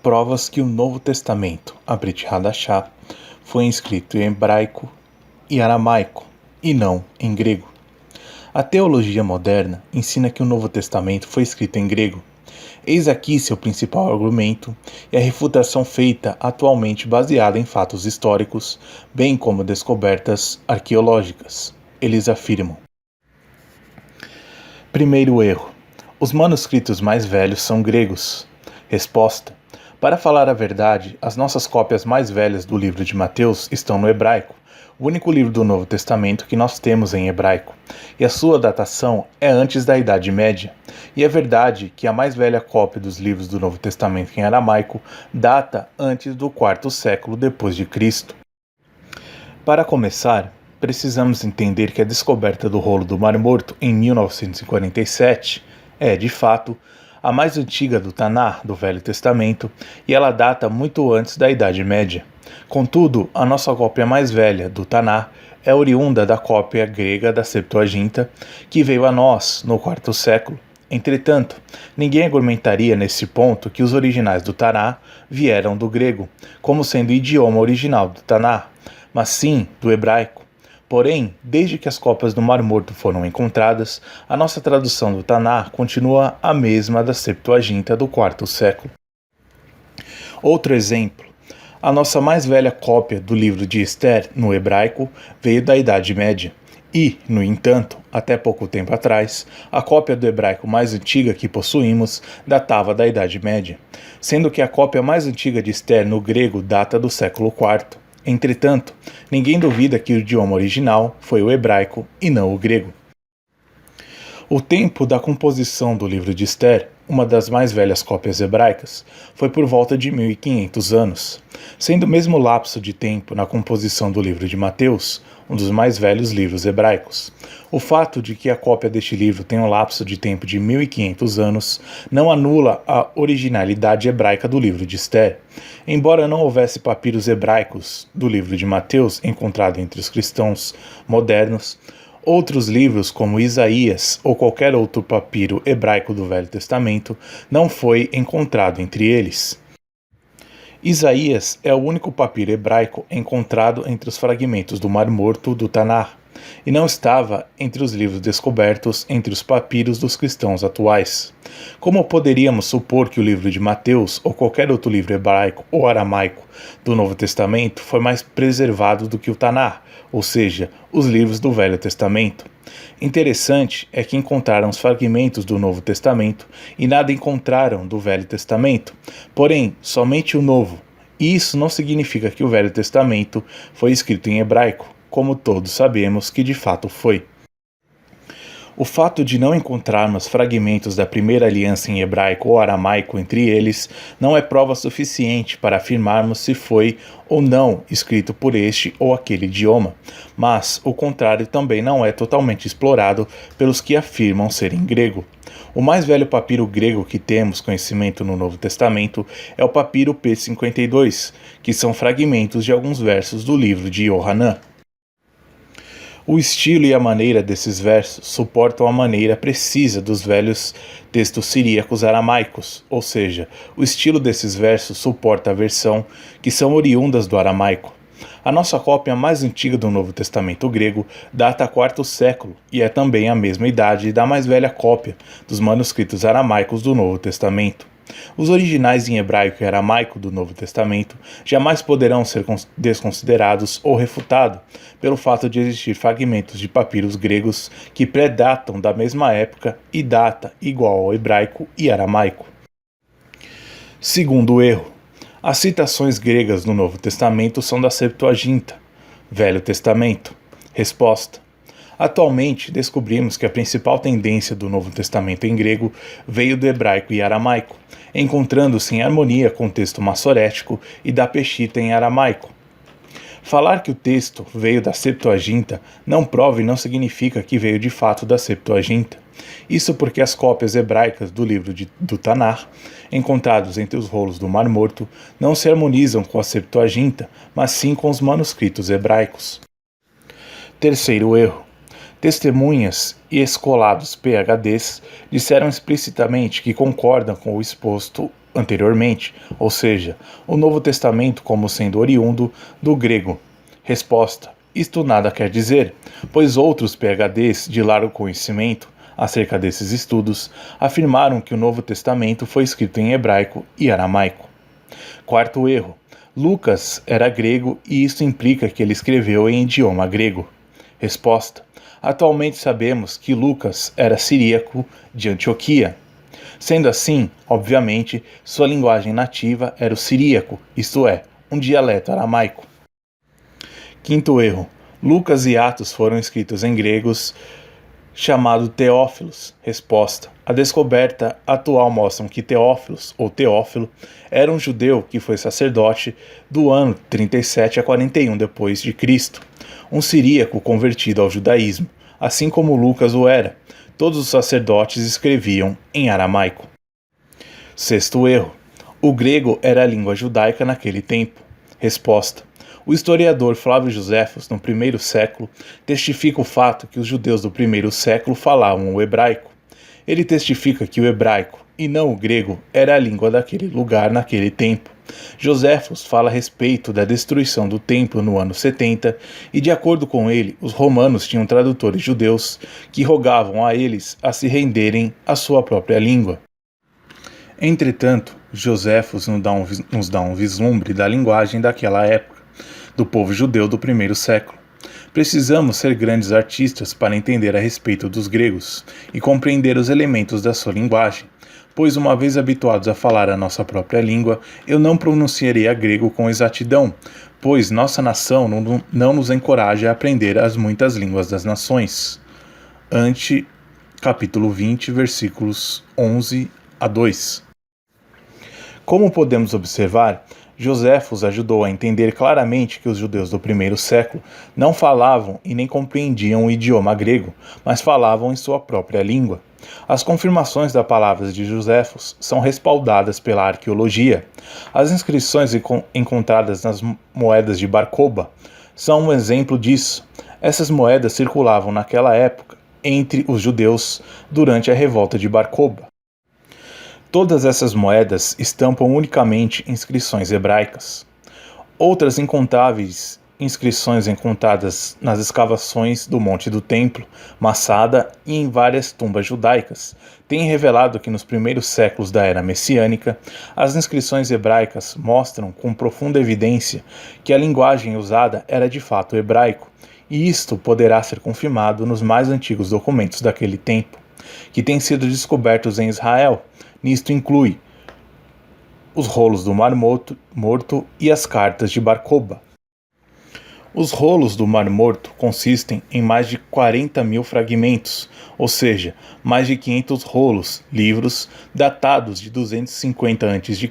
Provas que o Novo Testamento, a Brit Hadashah, foi escrito em hebraico e aramaico, e não em grego. A teologia moderna ensina que o Novo Testamento foi escrito em grego. Eis aqui seu principal argumento e a refutação feita atualmente baseada em fatos históricos, bem como descobertas arqueológicas. Eles afirmam: primeiro erro. Os manuscritos mais velhos são gregos. Resposta: para falar a verdade, as nossas cópias mais velhas do livro de Mateus estão no hebraico, o único livro do Novo Testamento que nós temos em hebraico, e a sua datação é antes da Idade Média. E é verdade que a mais velha cópia dos livros do Novo Testamento em aramaico data antes do quarto século depois de Cristo. Para começar, precisamos entender que a descoberta do rolo do Mar Morto em 1947 é, de fato, a mais antiga do Tanar, do Velho Testamento, e ela data muito antes da Idade Média. Contudo, a nossa cópia mais velha, do Tanar, é oriunda da cópia grega da Septuaginta, que veio a nós no quarto século. Entretanto, ninguém argumentaria nesse ponto que os originais do Tanar vieram do grego, como sendo o idioma original do Tanar, mas sim do hebraico. Porém, desde que as cópias do Mar Morto foram encontradas, a nossa tradução do Tanar continua a mesma da Septuaginta do quarto século. Outro exemplo: a nossa mais velha cópia do livro de Esther, no hebraico, veio da Idade Média. E, no entanto, até pouco tempo atrás, a cópia do hebraico mais antiga que possuímos datava da Idade Média, sendo que a cópia mais antiga de Esther no grego data do século IV. Entretanto, ninguém duvida que o idioma original foi o hebraico e não o grego. O tempo da composição do livro de Esther, uma das mais velhas cópias hebraicas, foi por volta de 1500 anos, sendo o mesmo lapso de tempo na composição do livro de Mateus, um dos mais velhos livros hebraicos. O fato de que a cópia deste livro tem um lapso de tempo de 1500 anos não anula a originalidade hebraica do livro de Esther. Embora não houvesse papiros hebraicos do livro de Mateus encontrado entre os cristãos modernos, outros livros, como Isaías ou qualquer outro papiro hebraico do Velho Testamento, não foi encontrado entre eles. Isaías é o único papiro hebraico encontrado entre os fragmentos do Mar Morto do Tanar, e não estava entre os livros descobertos entre os papiros dos cristãos atuais. Como poderíamos supor que o livro de Mateus ou qualquer outro livro hebraico ou aramaico do Novo Testamento foi mais preservado do que o Tanar, ou seja, os livros do Velho Testamento? Interessante é que encontraram os fragmentos do Novo Testamento e nada encontraram do Velho Testamento, porém, somente o Novo. E isso não significa que o Velho Testamento foi escrito em hebraico, como todos sabemos que de fato foi. O fato de não encontrarmos fragmentos da primeira aliança em hebraico ou aramaico entre eles não é prova suficiente para afirmarmos se foi ou não escrito por este ou aquele idioma, mas o contrário também não é totalmente explorado pelos que afirmam ser em grego. O mais velho papiro grego que temos conhecimento no Novo Testamento é o papiro P52, que são fragmentos de alguns versos do livro de Yohanan. O estilo e a maneira desses versos suportam a maneira precisa dos velhos textos siríacos aramaicos, ou seja, o estilo desses versos suporta a versão que são oriundas do aramaico. A nossa cópia mais antiga do Novo Testamento grego data a quarto século e é também a mesma idade da mais velha cópia dos manuscritos aramaicos do Novo Testamento. Os originais em hebraico e aramaico do Novo Testamento jamais poderão ser desconsiderados ou refutados pelo fato de existir fragmentos de papiros gregos que predatam da mesma época e data igual ao hebraico e aramaico. Segundo erro: as citações gregas no Novo Testamento são da Septuaginta. Velho Testamento. Resposta: atualmente, descobrimos que a principal tendência do Novo Testamento em grego veio do hebraico e aramaico, encontrando-se em harmonia com o texto massorético e da Peshita em aramaico. Falar que o texto veio da Septuaginta não prova e não significa que veio de fato da Septuaginta. Isso porque as cópias hebraicas do livro do Tanar, encontrados entre os rolos do Mar Morto, não se harmonizam com a Septuaginta, mas sim com os manuscritos hebraicos. Terceiro erro: testemunhas e escolados PhDs disseram explicitamente que concordam com o exposto anteriormente, ou seja, o Novo Testamento como sendo oriundo do grego? Resposta: isto nada quer dizer, pois outros PhDs de largo conhecimento acerca desses estudos afirmaram que o Novo Testamento foi escrito em hebraico e aramaico. Quarto erro: Lucas era grego e isso implica que ele escreveu em idioma grego. Resposta: atualmente sabemos que Lucas era siríaco de Antioquia. Sendo assim, obviamente, sua linguagem nativa era o siríaco, isto é, um dialeto aramaico. Quinto erro: Lucas e Atos foram escritos em gregos, chamado Teófilos. Resposta: a descoberta atual mostra que Teófilos, ou Teófilo, era um judeu que foi sacerdote do ano 37 a 41 depois de Cristo, um siríaco convertido ao judaísmo, assim como Lucas o era. Todos os sacerdotes escreviam em aramaico. Sexto erro: o grego era a língua judaica naquele tempo. Resposta: o historiador Flávio Joséfos, no primeiro século, testifica o fato que os judeus do primeiro século falavam o hebraico. Ele testifica que o hebraico, e não o grego, era a língua daquele lugar naquele tempo. Joséfos fala a respeito da destruição do templo no ano 70 e, de acordo com ele, os romanos tinham tradutores judeus que rogavam a eles a se renderem à sua própria língua. Entretanto, Joséfos nos dá um vislumbre da linguagem daquela época, do povo judeu do primeiro século. Precisamos ser grandes artistas para entender a respeito dos gregos e compreender os elementos da sua linguagem, pois uma vez habituados a falar a nossa própria língua, eu não pronunciaria grego com exatidão, pois nossa nação não nos encoraja a aprender as muitas línguas das nações. Ante, capítulo 20, versículos 11 a 2. Como podemos observar, Joséfos ajudou a entender claramente que os judeus do primeiro século não falavam e nem compreendiam o idioma grego, mas falavam em sua própria língua. As confirmações das palavras de Joséfos são respaldadas pela arqueologia. As inscrições encontradas nas moedas de Bar-Koba são um exemplo disso. Essas moedas circulavam naquela época entre os judeus durante a revolta de Bar-Koba. Todas essas moedas estampam unicamente inscrições hebraicas. Outras incontáveis inscrições encontradas nas escavações do Monte do Templo, Massada e em várias tumbas judaicas têm revelado que nos primeiros séculos da era messiânica, as inscrições hebraicas mostram com profunda evidência que a linguagem usada era de fato hebraico, e isto poderá ser confirmado nos mais antigos documentos daquele tempo, que têm sido descobertos em Israel. Nisto inclui os rolos do Mar Morto e as cartas de Bar-Koba. Os rolos do Mar Morto consistem em mais de 40 mil fragmentos, ou seja, mais de 500 rolos, livros, datados de 250 a.C.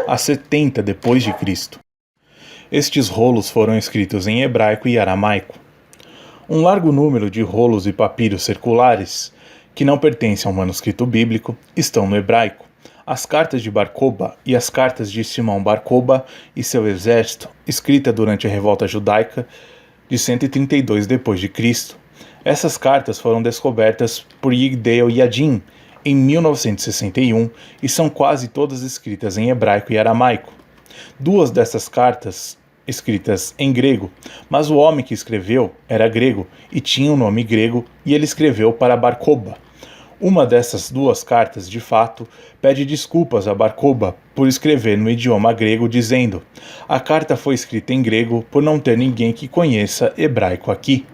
a 70 d.C. Estes rolos foram escritos em hebraico e aramaico. Um largo número de rolos e papiros circulares, que não pertencem ao manuscrito bíblico, estão no hebraico. As cartas de Bar-Koba e as cartas de Simão Bar-Koba e seu exército, escrita durante a revolta judaica de 132 d.C. Essas cartas foram descobertas por Yigdal Yadin em 1961 e são quase todas escritas em hebraico e aramaico. Duas dessas cartas escritas em grego, mas o homem que escreveu era grego e tinha um nome grego e ele escreveu para Bar-Koba. Uma dessas duas cartas, de fato, pede desculpas a Bar-Koba por escrever no idioma grego, dizendo: a carta foi escrita em grego por não ter ninguém que conheça hebraico aqui.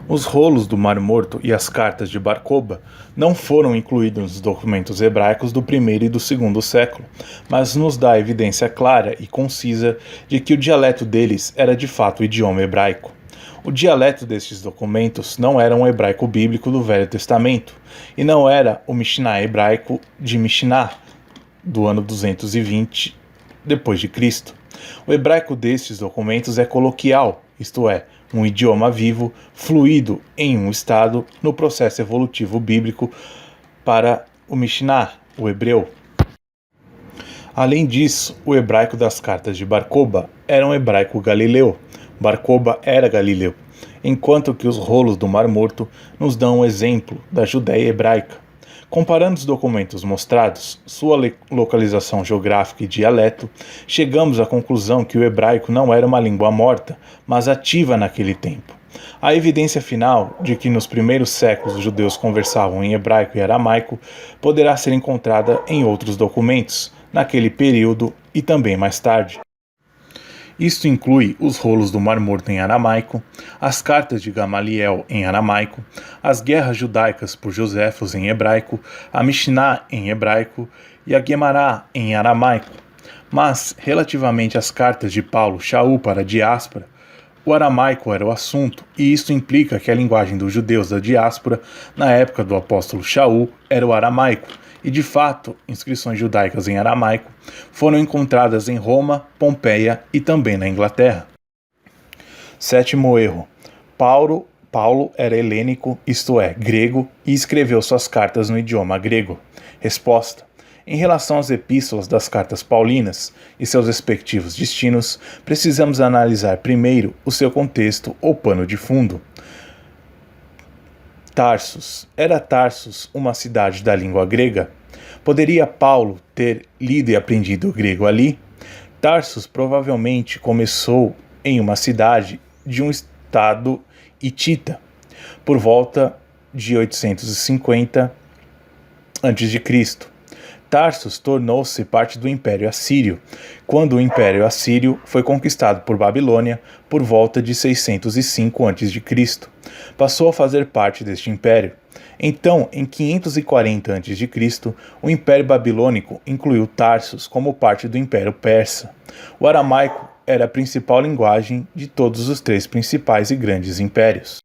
Os rolos do Mar Morto e as cartas de Bar-Koba não foram incluídos nos documentos hebraicos do primeiro e do segundo século, mas nos dá evidência clara e concisa de que o dialeto deles era de fato o idioma hebraico. O dialeto destes documentos não era um hebraico bíblico do Velho Testamento, e não era o Mishnah hebraico de Mishnah, do ano 220 d.C. O hebraico destes documentos é coloquial, isto é, um idioma vivo, fluido em um estado no processo evolutivo bíblico para o Mishnah, o hebreu. Além disso, o hebraico das cartas de Bar-Koba era um hebraico galileu. Bar-Koba era galileu, enquanto que os rolos do Mar Morto nos dão um exemplo da Judéia hebraica. Comparando os documentos mostrados, sua localização geográfica e dialeto, chegamos à conclusão que o hebraico não era uma língua morta, mas ativa naquele tempo. A evidência final de que nos primeiros séculos os judeus conversavam em hebraico e aramaico poderá ser encontrada em outros documentos, naquele período e também mais tarde. Isto inclui os rolos do Mar Morto em aramaico, as cartas de Gamaliel em aramaico, as guerras judaicas por Joséfos em hebraico, a Mishnah em hebraico e a Guemará em aramaico. Mas, relativamente às cartas de Paulo Shaul para a diáspora, o aramaico era o assunto, e isto implica que a linguagem dos judeus da diáspora, na época do apóstolo Shaul, era o aramaico, e de fato, inscrições judaicas em aramaico foram encontradas em Roma, Pompeia e também na Inglaterra. Sétimo erro. Paulo era helênico, isto é, grego, e escreveu suas cartas no idioma grego. Resposta. Em relação às epístolas das cartas paulinas e seus respectivos destinos, precisamos analisar primeiro o seu contexto ou pano de fundo. Tarsus. Era Tarsus uma cidade da língua grega? Poderia Paulo ter lido e aprendido grego ali? Tarsus provavelmente começou em uma cidade de um estado hitita, por volta de 850 a.C. Tarsus tornou-se parte do Império Assírio, quando o Império Assírio foi conquistado por Babilônia por volta de 605 a.C. Passou a fazer parte deste império. Então, em 540 a.C., o Império Babilônico incluiu Tarsus como parte do Império Persa. O aramaico era a principal linguagem de todos os três principais e grandes impérios.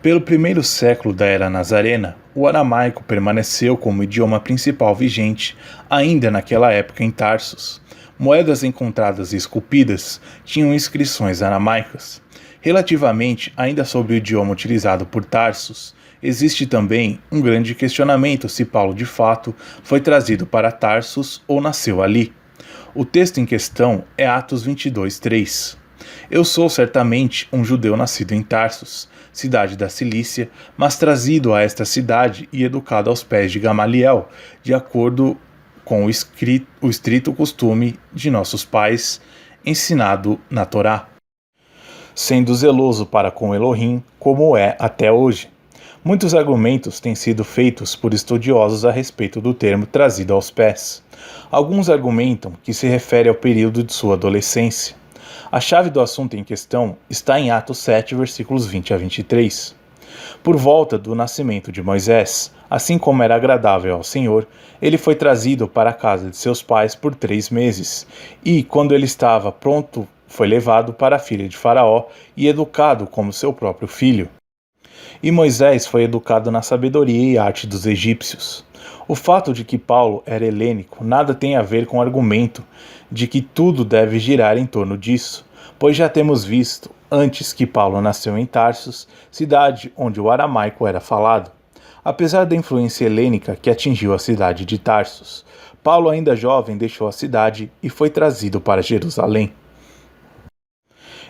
Pelo primeiro século da Era Nazarena, o aramaico permaneceu como idioma principal vigente ainda naquela época em Tarsus. Moedas encontradas e esculpidas tinham inscrições aramaicas. Relativamente ainda sobre o idioma utilizado por Tarsus, existe também um grande questionamento se Paulo de fato foi trazido para Tarsus ou nasceu ali. O texto em questão é Atos 22:3. Eu sou certamente um judeu nascido em Tarsus, cidade da Cilícia, mas trazido a esta cidade e educado aos pés de Gamaliel, de acordo com o estrito costume de nossos pais, ensinado na Torá, sendo zeloso para com Elohim, como é até hoje. Muitos argumentos têm sido feitos por estudiosos a respeito do termo trazido aos pés. Alguns argumentam que se refere ao período de sua adolescência. A chave do assunto em questão está em Atos 7, versículos 20 a 23. Por volta do nascimento de Moisés, assim como era agradável ao Senhor, ele foi trazido para a casa de seus pais por 3 meses, e, quando ele estava pronto, foi levado para a filha de Faraó e educado como seu próprio filho. E Moisés foi educado na sabedoria e arte dos egípcios. O fato de que Paulo era helênico nada tem a ver com o argumento de que tudo deve girar em torno disso, pois já temos visto antes que Paulo nasceu em Tarsus, cidade onde o aramaico era falado. Apesar da influência helênica que atingiu a cidade de Tarsus, Paulo, ainda jovem, deixou a cidade e foi trazido para Jerusalém.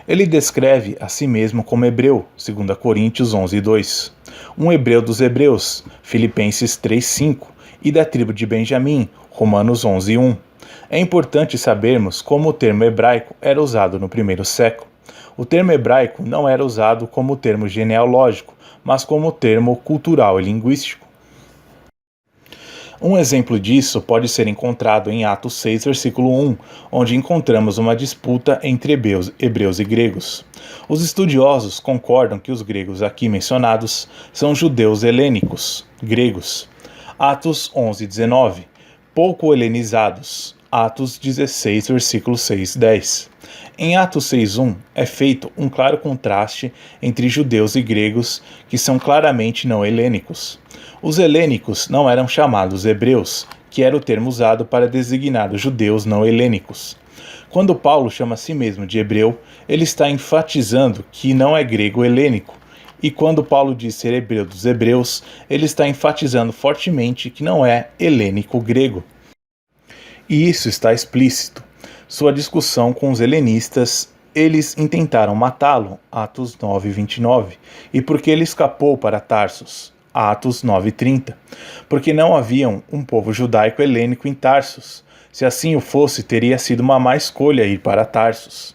Ele descreve a si mesmo como hebreu, 2 Coríntios 11:2, um hebreu dos hebreus, Filipenses 3:5, e da tribo de Benjamim, Romanos 11:1. É importante sabermos como o termo hebraico era usado no primeiro século. O termo hebraico não era usado como termo genealógico, mas como termo cultural e linguístico. Um exemplo disso pode ser encontrado em Atos 6, versículo 1, onde encontramos uma disputa entre hebreus e gregos. Os estudiosos concordam que os gregos aqui mencionados são judeus helênicos, gregos. Atos 11:19, pouco helenizados. Atos 16, versículo 6-10. Em Atos 6:1 é feito um claro contraste entre judeus e gregos que são claramente não helênicos. Os helênicos não eram chamados hebreus, que era o termo usado para designar os judeus não helênicos. Quando Paulo chama a si mesmo de hebreu, ele está enfatizando que não é grego helênico, e quando Paulo diz ser hebreu dos hebreus, ele está enfatizando fortemente que não é helênico grego. E isso está explícito. Sua discussão com os helenistas, eles intentaram matá-lo, Atos 9:29, e porque ele escapou para Tarsus, Atos 9:30, porque não havia um povo judaico helênico em Tarsus. Se assim o fosse, teria sido uma má escolha ir para Tarsus.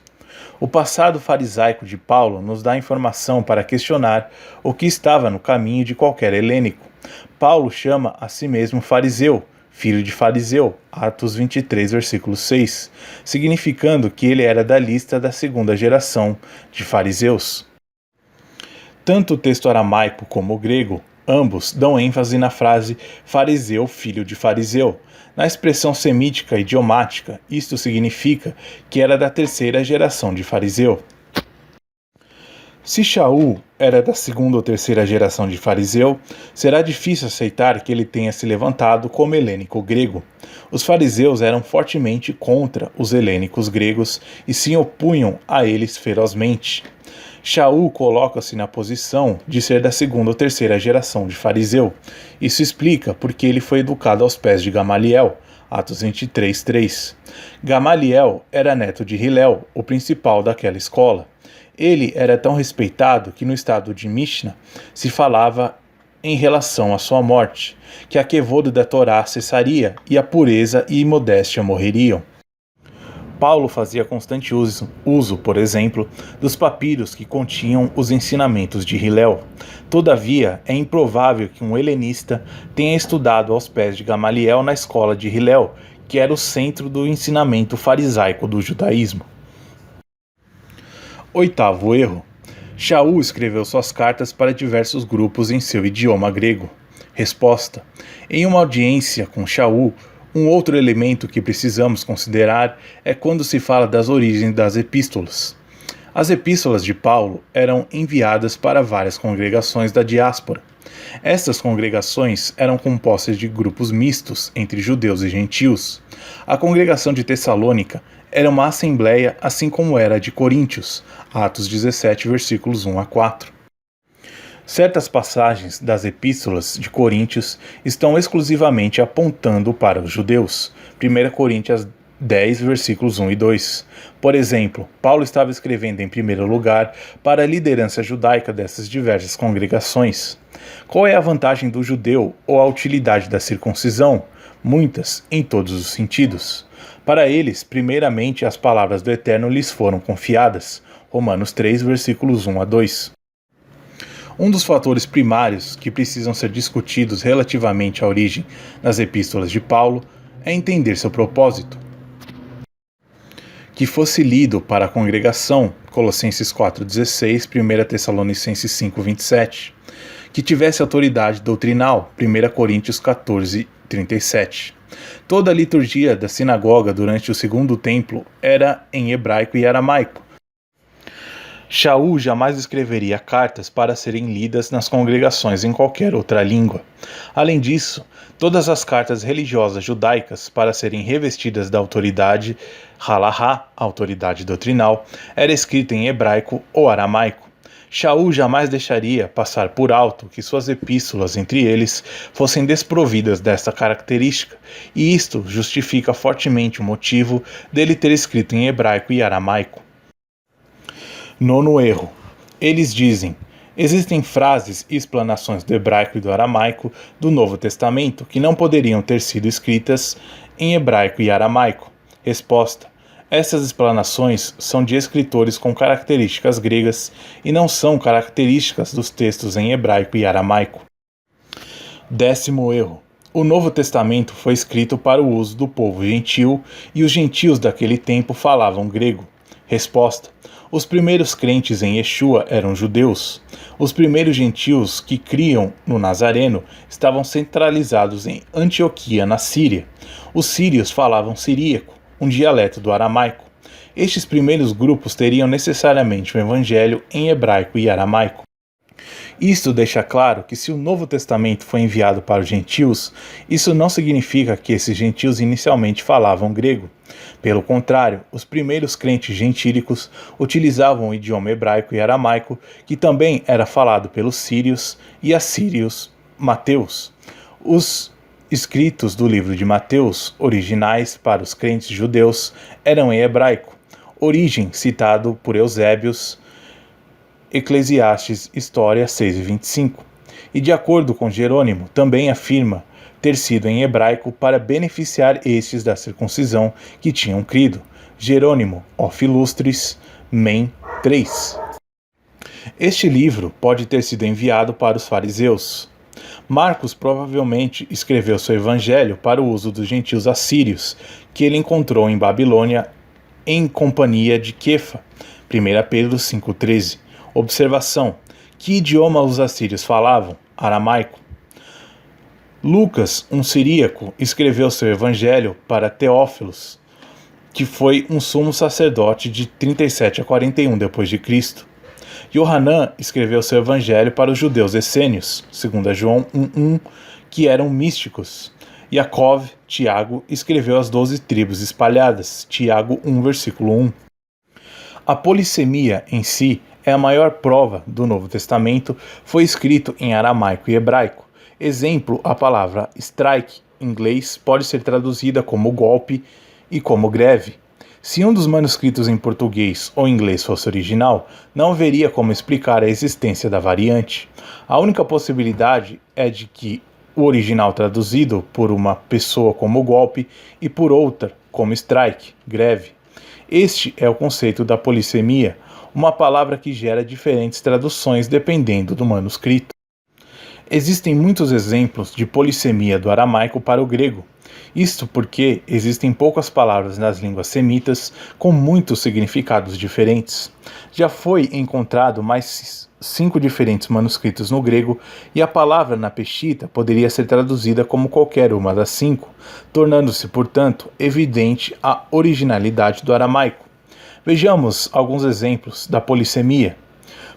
O passado farisaico de Paulo nos dá informação para questionar o que estava no caminho de qualquer helênico. Paulo chama a si mesmo fariseu, filho de fariseu, Atos 23, versículo 6, significando que ele era da lista da segunda geração de fariseus. Tanto o texto aramaico como o grego, ambos dão ênfase na frase fariseu, filho de fariseu. Na expressão semítica idiomática, isto significa que era da terceira geração de fariseu. Se Shaul era da segunda ou terceira geração de fariseu, será difícil aceitar que ele tenha se levantado como helênico grego. Os fariseus eram fortemente contra os helênicos gregos e se opunham a eles ferozmente. Shaul coloca-se na posição de ser da segunda ou terceira geração de fariseu. Isso explica porque ele foi educado aos pés de Gamaliel, Atos 23:3. Gamaliel era neto de Hilel, o principal daquela escola. Ele era tão respeitado que no estado de Mishnah se falava em relação à sua morte, que a quevodo da Torá cessaria e a pureza e modéstia morreriam. Paulo fazia constante uso, por exemplo, dos papiros que continham os ensinamentos de Hilel. Todavia, é improvável que um helenista tenha estudado aos pés de Gamaliel na escola de Hilel, que era o centro do ensinamento farisaico do judaísmo. Oitavo erro. Shaul escreveu suas cartas para diversos grupos em seu idioma grego. Resposta. Em uma audiência com Shaul, um outro elemento que precisamos considerar é quando se fala das origens das epístolas. As epístolas de Paulo eram enviadas para várias congregações da diáspora. Estas congregações eram compostas de grupos mistos entre judeus e gentios. A congregação de Tessalônica era uma assembleia assim como era a de Coríntios, Atos 17, versículos 1 a 4. Certas passagens das epístolas de Coríntios estão exclusivamente apontando para os judeus. 1 Coríntios 10, versículos 1 e 2. Por exemplo, Paulo estava escrevendo em primeiro lugar para a liderança judaica dessas diversas congregações. Qual é a vantagem do judeu ou a utilidade da circuncisão? Muitas, em todos os sentidos. Para eles, primeiramente, as palavras do Eterno lhes foram confiadas. Romanos 3, versículos 1 a 2. Um dos fatores primários que precisam ser discutidos relativamente à origem das epístolas de Paulo é entender seu propósito. Que fosse lido para a congregação, Colossenses 4,16, 1 Tessalonicenses 5,27. Que tivesse autoridade doutrinal, 1 Coríntios 14:37. Toda a liturgia da sinagoga durante o segundo templo era em hebraico e aramaico. Shaul jamais escreveria cartas para serem lidas nas congregações em qualquer outra língua. Além disso, todas as cartas religiosas judaicas para serem revestidas da autoridade halahá, autoridade doutrinal, era escrita em hebraico ou aramaico. Shaul jamais deixaria passar por alto que suas epístolas, entre eles, fossem desprovidas desta característica, e isto justifica fortemente o motivo dele ter escrito em hebraico e aramaico. Nono erro. Eles dizem: existem frases e explanações do hebraico e do aramaico do Novo Testamento que não poderiam ter sido escritas em hebraico e aramaico. Resposta: essas explanações são de escritores com características gregas e não são características dos textos em hebraico e aramaico. Décimo erro. O Novo Testamento foi escrito para o uso do povo gentil e os gentios daquele tempo falavam grego. Resposta: os primeiros crentes em Yeshua eram judeus. Os primeiros gentios que criam no Nazareno estavam centralizados em Antioquia, na Síria. Os sírios falavam siríaco, um dialeto do aramaico. Estes primeiros grupos teriam necessariamente o evangelho em hebraico e aramaico. Isto deixa claro que se o Novo Testamento foi enviado para os gentios, isso não significa que esses gentios inicialmente falavam grego. Pelo contrário, os primeiros crentes gentílicos utilizavam o idioma hebraico e aramaico, que também era falado pelos sírios e assírios mateus. Os escritos do livro de Mateus, originais para os crentes judeus, eram em hebraico. Origem citado por Eusébios, Eclesiastes, História 6:25. e de acordo com Jerônimo, também afirma ter sido em hebraico para beneficiar estes da circuncisão que tinham crido. Jerônimo, of Illustris, Men 3. Este livro pode ter sido enviado para os fariseus. Marcos provavelmente escreveu seu evangelho para o uso dos gentios assírios, que ele encontrou em Babilônia em companhia de Quefa. 1 Pedro 5,13. Observação: que idioma os assírios falavam? Aramaico. Lucas, um siríaco, escreveu seu evangelho para Teófilos, que foi um sumo sacerdote de 37 a 41 d.C. Yohanan escreveu seu evangelho para os judeus essênios, 2 João 1,1, que eram místicos. Yaakov, Tiago, escreveu as 12 tribos espalhadas, Tiago 1, versículo 1. A polissemia em si é a maior prova do Novo Testamento, foi escrito em aramaico e hebraico. Exemplo, a palavra strike, em inglês, pode ser traduzida como golpe e como greve. Se um dos manuscritos em português ou inglês fosse original, não haveria como explicar a existência da variante. A única possibilidade é de que o original traduzido por uma pessoa como golpe e por outra como strike, greve. Este é o conceito da polissemia, uma palavra que gera diferentes traduções dependendo do manuscrito. Existem muitos exemplos de polissemia do aramaico para o grego. Isto porque existem poucas palavras nas línguas semitas com muitos significados diferentes. Já foi encontrado mais 5 diferentes manuscritos no grego e a palavra na peshita poderia ser traduzida como qualquer uma das 5, tornando-se, portanto, evidente a originalidade do aramaico. Vejamos alguns exemplos da polissemia.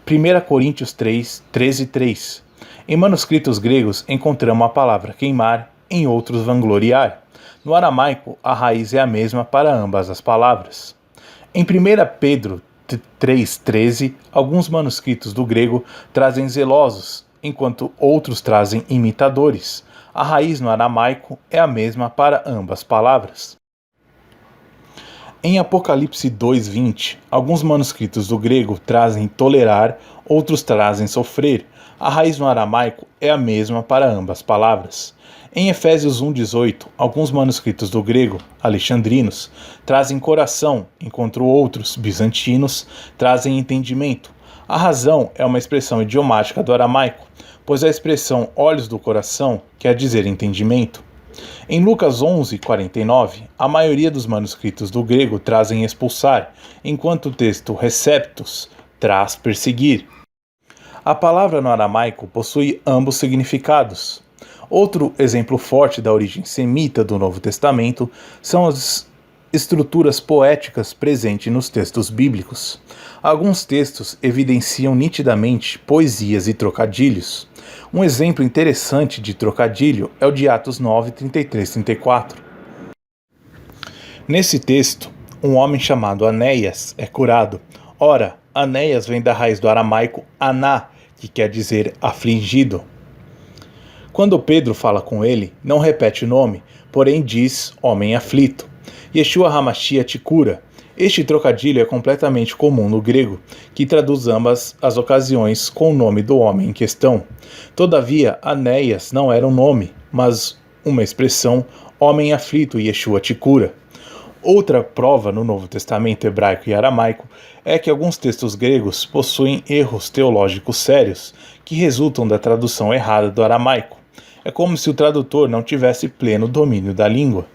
1 Coríntios 3, 13:3. Em manuscritos gregos encontramos a palavra queimar, em outros vangloriar. No aramaico, a raiz é a mesma para ambas as palavras. Em 1 Pedro 3,13, alguns manuscritos do grego trazem zelosos, enquanto outros trazem imitadores. A raiz no aramaico é a mesma para ambas palavras. Em Apocalipse 2,20, alguns manuscritos do grego trazem tolerar, outros trazem sofrer. A raiz no aramaico é a mesma para ambas palavras. Em Efésios 1,18, alguns manuscritos do grego, alexandrinos, trazem coração, enquanto outros, bizantinos, trazem entendimento. A razão é uma expressão idiomática do aramaico, pois a expressão olhos do coração quer dizer entendimento. Em Lucas 11:49, a maioria dos manuscritos do grego trazem expulsar, enquanto o texto receptus traz perseguir. A palavra no aramaico possui ambos significados. Outro exemplo forte da origem semita do Novo Testamento são as estruturas poéticas presentes nos textos bíblicos. Alguns textos evidenciam nitidamente poesias e trocadilhos. Um exemplo interessante de trocadilho é o de Atos 9, 33-34. Nesse texto, um homem chamado Anéias é curado. Ora, Anéias vem da raiz do aramaico aná, que quer dizer afligido. Quando Pedro fala com ele, não repete o nome, porém diz homem aflito. Yeshua HaMashiach te cura. Este trocadilho é completamente comum no grego, que traduz ambas as ocasiões com o nome do homem em questão. Todavia, Anéias não era um nome, mas uma expressão, homem aflito, Yeshua te cura. Outra prova no Novo Testamento hebraico e aramaico é que alguns textos gregos possuem erros teológicos sérios, que resultam da tradução errada do aramaico. É como se o tradutor não tivesse pleno domínio da língua.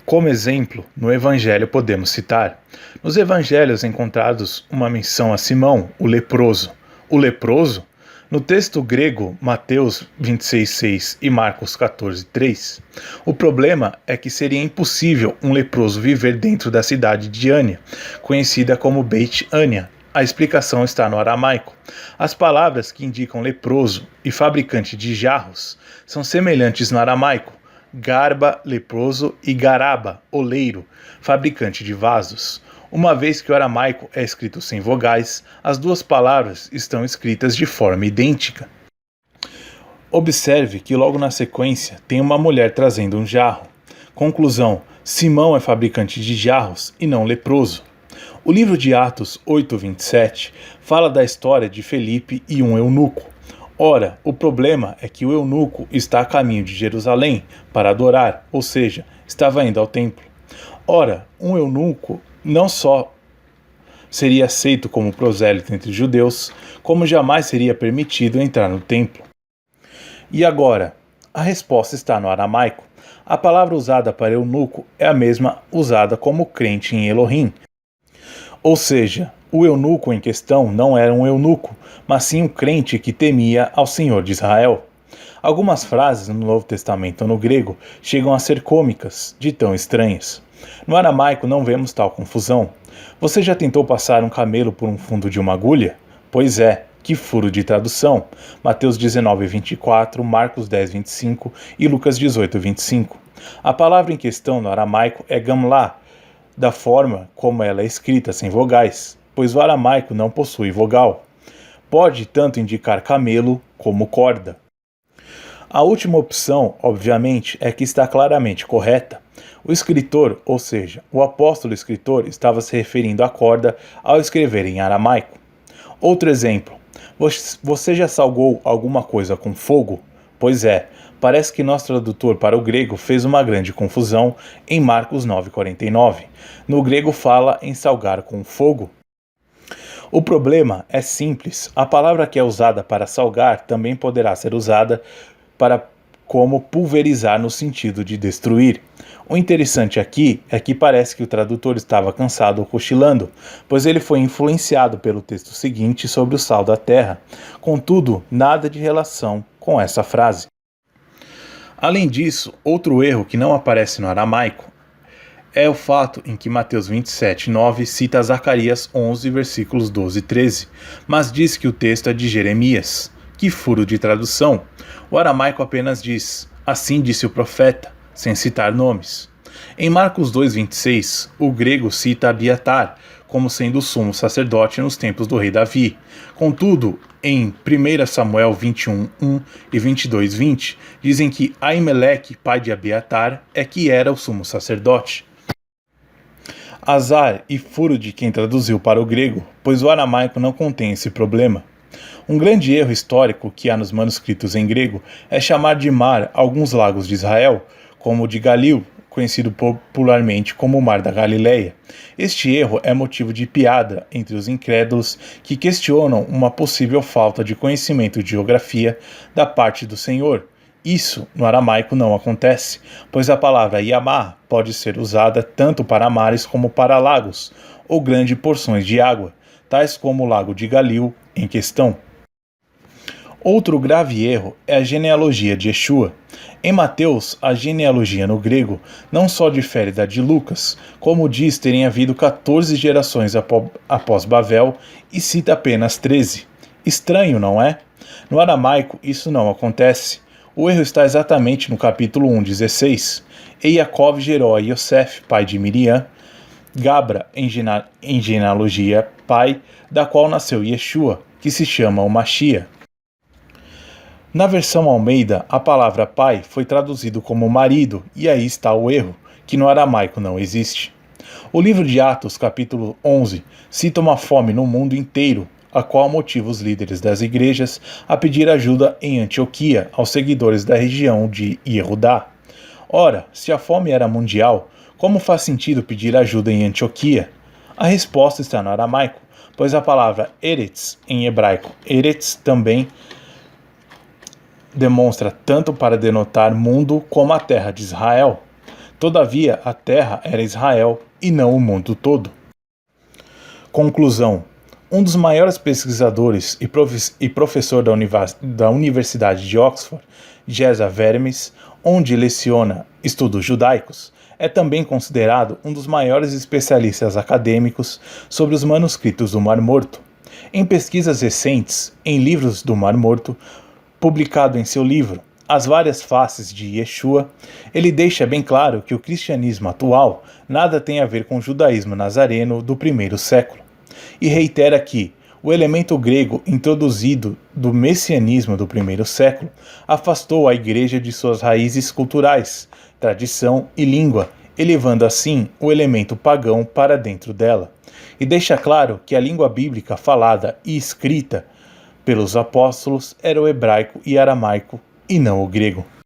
Como exemplo, no Evangelho podemos citar: nos Evangelhos encontrados uma menção a Simão, o leproso. O leproso? No texto grego, Mateus 26,6 e Marcos 14,3. O problema é que seria impossível um leproso viver dentro da cidade de Ânia, conhecida como Beit Ânia. A explicação está no aramaico. As palavras que indicam leproso e fabricante de jarros são semelhantes no aramaico. Garba, leproso, e garaba, oleiro, fabricante de vasos. Uma vez que o aramaico é escrito sem vogais, as duas palavras estão escritas de forma idêntica. Observe que logo na sequência tem uma mulher trazendo um jarro. Conclusão: Simão é fabricante de jarros e não leproso. O livro de Atos 8:27 fala da história de Felipe e um eunuco. Ora, o problema é que o eunuco está a caminho de Jerusalém para adorar, ou seja, estava indo ao templo. Ora, um eunuco não só seria aceito como prosélito entre os judeus, como jamais seria permitido entrar no templo. E agora? A resposta está no aramaico. A palavra usada para eunuco é a mesma usada como crente em Elohim. Ou seja, o eunuco em questão não era um eunuco, mas sim um crente que temia ao Senhor de Israel. Algumas frases no Novo Testamento no grego chegam a ser cômicas, de tão estranhas. No aramaico não vemos tal confusão. Você já tentou passar um camelo por um fundo de uma agulha? Pois é, que furo de tradução. Mateus 19:24, Marcos 10:25 e Lucas 18:25. A palavra em questão no aramaico é gamlá, da forma como ela é escrita sem vogais, pois o aramaico não possui vogal. Pode tanto indicar camelo como corda. A última opção, obviamente, é que está claramente correta. O escritor, ou seja, o apóstolo escritor, estava se referindo à corda ao escrever em aramaico. Outro exemplo. Você já salgou alguma coisa com fogo? Pois é, parece que nosso tradutor para o grego fez uma grande confusão em Marcos 9:49. No grego fala em salgar com fogo. O problema é simples. A palavra que é usada para salgar também poderá ser usada para como pulverizar no sentido de destruir. O interessante aqui é que parece que o tradutor estava cansado ou cochilando, pois ele foi influenciado pelo texto seguinte sobre o sal da terra. Contudo, nada de relação com essa frase. Além disso, outro erro que não aparece no aramaico é o fato em que Mateus 27:9 cita Zacarias 11, versículos 12 e 13, mas diz que o texto é de Jeremias. Que furo de tradução! O aramaico apenas diz, assim disse o profeta, sem citar nomes. Em Marcos 2:26, o grego cita Abiatar como sendo o sumo sacerdote nos tempos do rei Davi. Contudo, em 1 Samuel 21:1 e 22:20, dizem que Aimeleque, pai de Abiatar, é que era o sumo sacerdote. Azar e furo de quem traduziu para o grego, pois o aramaico não contém esse problema. Um grande erro histórico que há nos manuscritos em grego é chamar de mar alguns lagos de Israel, como o de Galil, conhecido popularmente como o Mar da Galileia. Este erro é motivo de piada entre os incrédulos que questionam uma possível falta de conhecimento de geografia da parte do Senhor. Isso no aramaico não acontece, pois a palavra Yamá pode ser usada tanto para mares como para lagos, ou grandes porções de água, tais como o lago de Galil em questão. Outro grave erro é a genealogia de Yeshua. Em Mateus, a genealogia no grego não só difere da de Lucas, como diz terem havido 14 gerações após Babel e cita apenas 13. Estranho, não é? No aramaico, isso não acontece. O erro está exatamente no capítulo 1:16. E Yaakov gerou a Yosef, pai de Miriam, Gabra, em genealogia, pai, da qual nasceu Yeshua, que se chama o Machia. Na versão Almeida, a palavra pai foi traduzido como marido, e aí está o erro, que no aramaico não existe. O livro de Atos, capítulo 11, cita uma fome no mundo inteiro, a qual motiva os líderes das igrejas a pedir ajuda em Antioquia aos seguidores da região de Yehudá. Ora, se a fome era mundial, como faz sentido pedir ajuda em Antioquia? A resposta está no aramaico, pois a palavra Eretz, em hebraico Eretz, também demonstra tanto para denotar mundo como a terra de Israel. Todavia, a terra era Israel e não o mundo todo. Conclusão. Um dos maiores pesquisadores e professor da Universidade de Oxford, Geza Vermes, onde leciona estudos judaicos, é também considerado um dos maiores especialistas acadêmicos sobre os manuscritos do Mar Morto. Em pesquisas recentes, em livros do Mar Morto, publicado em seu livro As Várias Faces de Yeshua, ele deixa bem claro que o cristianismo atual nada tem a ver com o judaísmo nazareno do primeiro século. E reitera que o elemento grego introduzido do messianismo do primeiro século afastou a igreja de suas raízes culturais, tradição e língua, elevando assim o elemento pagão para dentro dela. E deixa claro que a língua bíblica falada e escrita pelos apóstolos era o hebraico e aramaico, e não o grego.